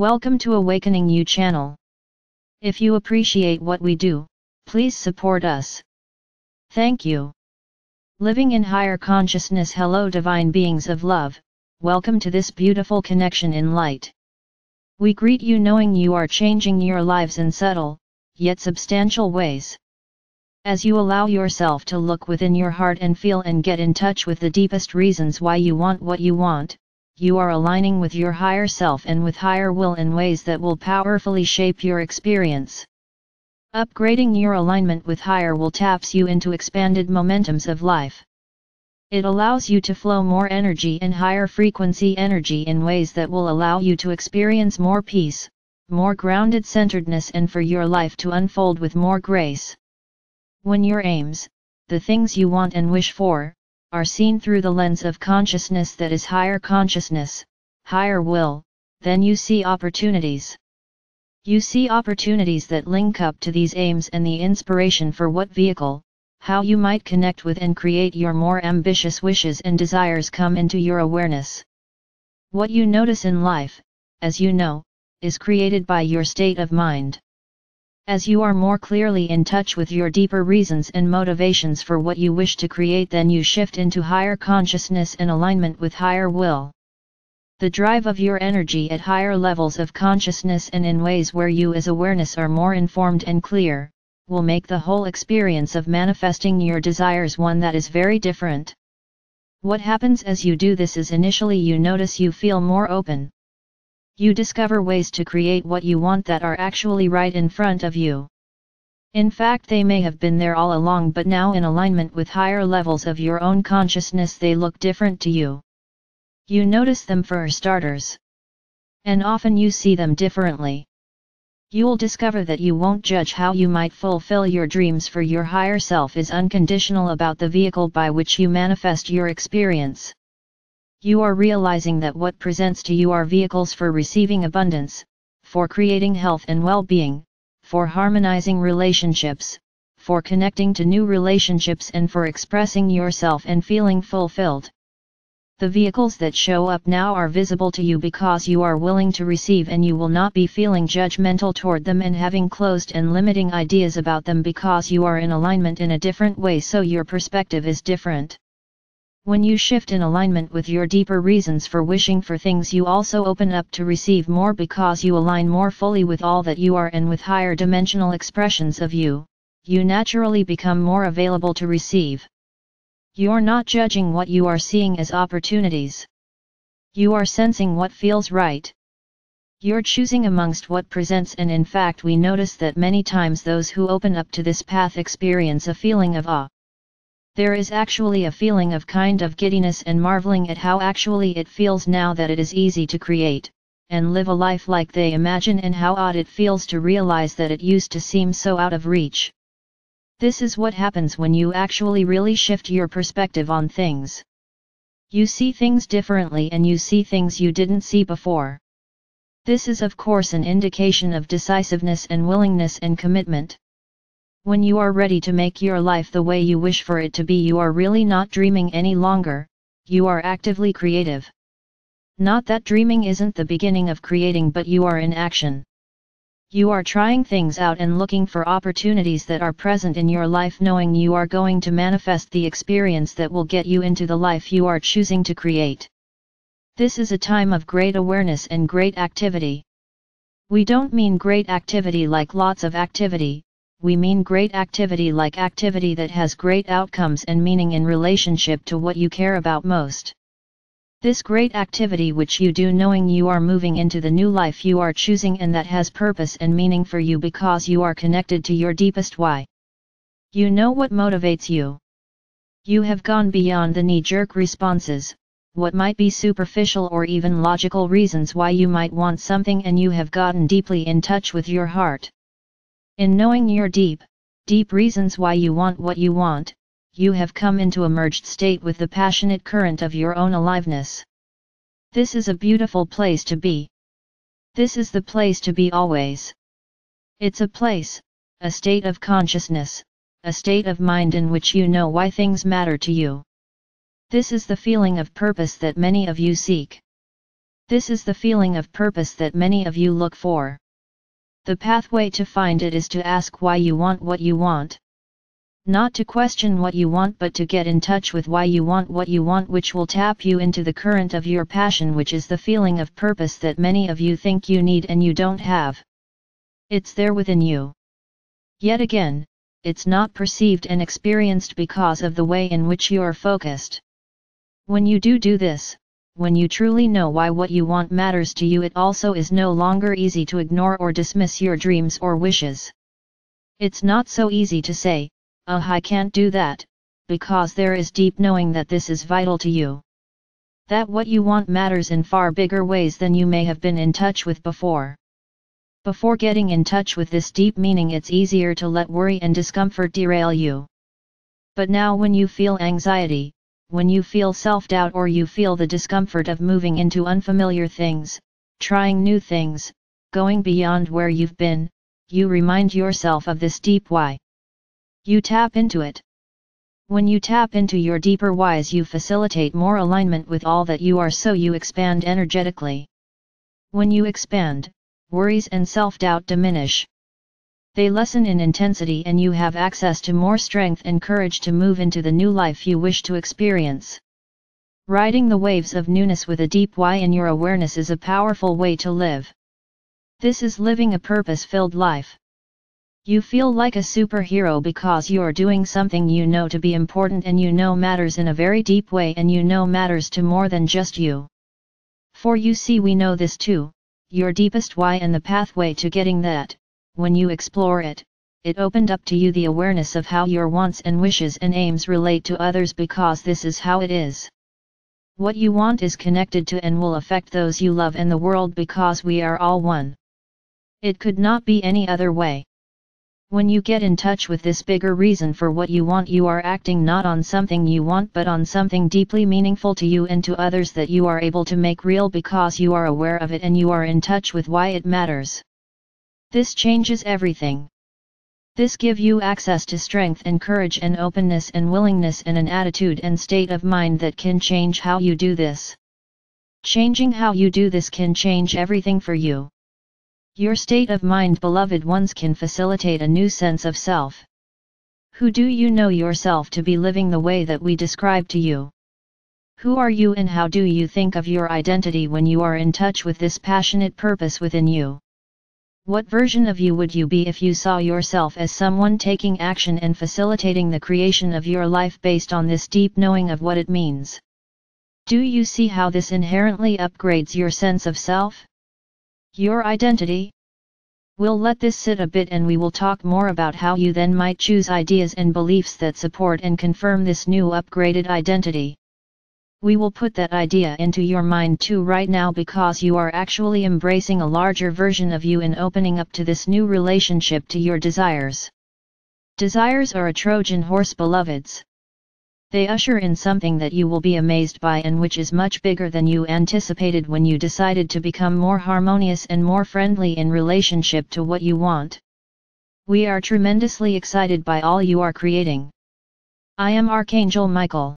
Welcome to Awakening You channel. If you appreciate what we do, please support us. Thank you. Living in higher consciousness. Hello divine beings of love, welcome to this beautiful connection in light. We greet you knowing you are changing your lives in subtle, yet substantial ways. As you allow yourself to look within your heart and feel and get in touch with the deepest reasons why you want what you want, you are aligning with your higher self and with higher will in ways that will powerfully shape your experience. Upgrading your alignment with higher will taps you into expanded momentums of life. It allows you to flow more energy and higher frequency energy in ways that will allow you to experience more peace, more grounded centeredness, and for your life to unfold with more grace. When your aims, the things you want and wish for, are seen through the lens of consciousness that is higher consciousness, higher will, then you see opportunities. You see opportunities that link up to these aims and the inspiration for what vehicle, how you might connect with and create your more ambitious wishes and desires come into your awareness. What you notice in life, as you know, is created by your state of mind. As you are more clearly in touch with your deeper reasons and motivations for what you wish to create, then you shift into higher consciousness and alignment with higher will. The drive of your energy at higher levels of consciousness and in ways where you as awareness are more informed and clear, will make the whole experience of manifesting your desires one that is very different. What happens as you do this is initially you notice you feel more open. You discover ways to create what you want that are actually right in front of you. In fact, they may have been there all along, but now in alignment with higher levels of your own consciousness they look different to you. You notice them for starters. And often you see them differently. You'll discover that you won't judge how you might fulfill your dreams, for your higher self is unconditional about the vehicle by which you manifest your experience. You are realizing that what presents to you are vehicles for receiving abundance, for creating health and well-being, for harmonizing relationships, for connecting to new relationships, and for expressing yourself and feeling fulfilled. The vehicles that show up now are visible to you because you are willing to receive, and you will not be feeling judgmental toward them and having closed and limiting ideas about them because you are in alignment in a different way, so your perspective is different. When you shift in alignment with your deeper reasons for wishing for things, you also open up to receive more because you align more fully with all that you are and with higher dimensional expressions of you. You naturally become more available to receive. You're not judging what you are seeing as opportunities. You are sensing what feels right. You're choosing amongst what presents, and in fact we notice that many times those who open up to this path experience a feeling of awe. There is actually a feeling of kind of giddiness and marveling at how actually it feels now that it is easy to create and live a life like they imagine, and how odd it feels to realize that it used to seem so out of reach. This is what happens when you actually really shift your perspective on things. You see things differently and you see things you didn't see before. This is of course an indication of decisiveness and willingness and commitment. When you are ready to make your life the way you wish for it to be, you are really not dreaming any longer, you are actively creative. Not that dreaming isn't the beginning of creating, but you are in action. You are trying things out and looking for opportunities that are present in your life, knowing you are going to manifest the experience that will get you into the life you are choosing to create. This is a time of great awareness and great activity. We don't mean great activity like lots of activity. We mean great activity like activity that has great outcomes and meaning in relationship to what you care about most. This great activity which you do knowing you are moving into the new life you are choosing, and that has purpose and meaning for you because you are connected to your deepest why. You know what motivates you. You have gone beyond the knee-jerk responses, what might be superficial or even logical reasons why you might want something, and you have gotten deeply in touch with your heart. In knowing your deep reasons why you want what you want, you have come into a merged state with the passionate current of your own aliveness. This is a beautiful place to be. This is the place to be always. It's a place, a state of consciousness, a state of mind in which you know why things matter to you. This is the feeling of purpose that many of you seek. This is the feeling of purpose that many of you look for. The pathway to find it is to ask why you want what you want. Not to question what you want, but to get in touch with why you want what you want, which will tap you into the current of your passion, which is the feeling of purpose that many of you think you need and you don't have. It's there within you. Yet again, it's not perceived and experienced because of the way in which you are focused. When you do this, when you truly know why what you want matters to you, it also is no longer easy to ignore or dismiss your dreams or wishes. It's not so easy to say, I can't do that, because there is deep knowing that this is vital to you. That what you want matters in far bigger ways than you may have been in touch with before. Before getting in touch with this deep meaning, it's easier to let worry and discomfort derail you. But now when you feel anxiety, when you feel self-doubt, or you feel the discomfort of moving into unfamiliar things, trying new things, going beyond where you've been, you remind yourself of this deep why. You tap into it. When you tap into your deeper whys, you facilitate more alignment with all that you are, so you expand energetically. When you expand, worries and self-doubt diminish. They lessen in intensity, and you have access to more strength and courage to move into the new life you wish to experience. Riding the waves of newness with a deep why in your awareness is a powerful way to live. This is living a purpose-filled life. You feel like a superhero because you're doing something you know to be important, and you know matters in a very deep way, and you know matters to more than just you. For you see, we know this too, your deepest why and the pathway to getting that. When you explore it, it opened up to you the awareness of how your wants and wishes and aims relate to others, because this is how it is. What you want is connected to and will affect those you love and the world, because we are all one. It could not be any other way. When you get in touch with this bigger reason for what you want, you are acting not on something you want, but on something deeply meaningful to you and to others that you are able to make real, because you are aware of it and you are in touch with why it matters. This changes everything. This gives you access to strength and courage and openness and willingness and an attitude and state of mind that can change how you do this. Changing how you do this can change everything for you. Your state of mind, beloved ones, can facilitate a new sense of self. Who do you know yourself to be living the way that we describe to you? Who are you, and how do you think of your identity when you are in touch with this passionate purpose within you? What version of you would you be if you saw yourself as someone taking action and facilitating the creation of your life based on this deep knowing of what it means? Do you see how this inherently upgrades your sense of self? Your identity? We'll let this sit a bit, and we will talk more about how you then might choose ideas and beliefs that support and confirm this new upgraded identity. We will put that idea into your mind too right now, because you are actually embracing a larger version of you and opening up to this new relationship to your desires. Desires are a Trojan horse, beloveds. They usher in something that you will be amazed by, and which is much bigger than you anticipated when you decided to become more harmonious and more friendly in relationship to what you want. We are tremendously excited by all you are creating. I am Archangel Michael.